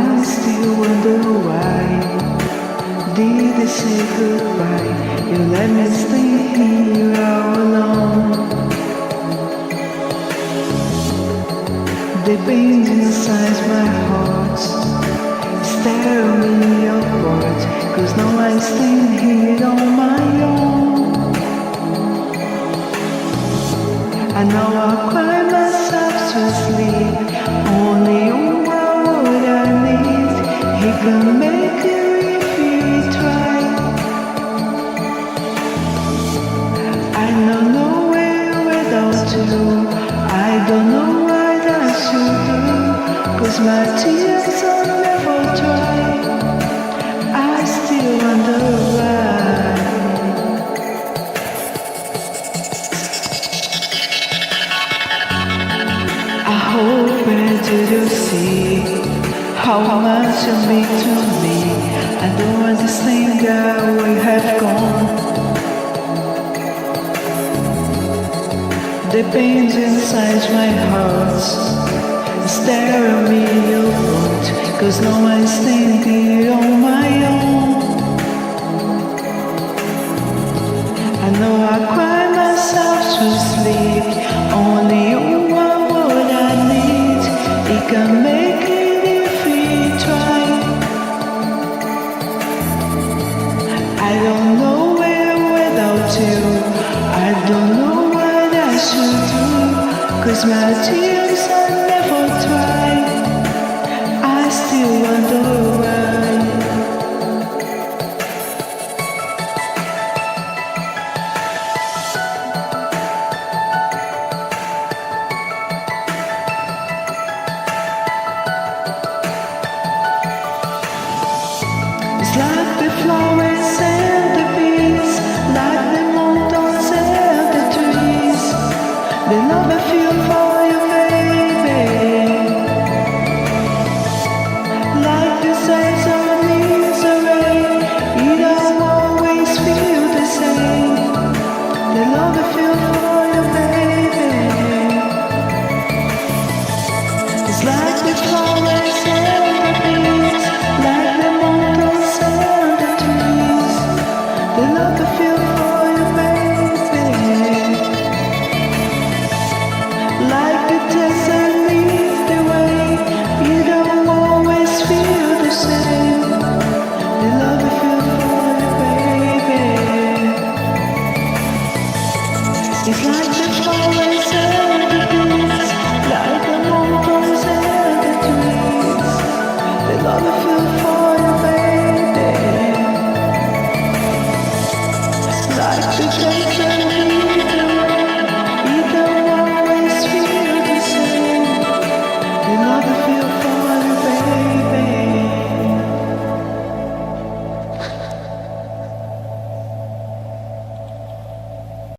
I still wonder why did they say goodbye? You let me stay here all alone. The pain inside my heart stare me apart, 'cause now I stand here on my own. I know I'll cry myself to sleep. Only you are what I need. He can make it if he try. I don't know where without you. I don't know what I should do, 'cause my tears are never dry. I still wonder why. I hope that you see how much you mean to me. I don't understand how we have gone. The pain inside my heart stare at me, you won't, 'cause now I stand here on my own.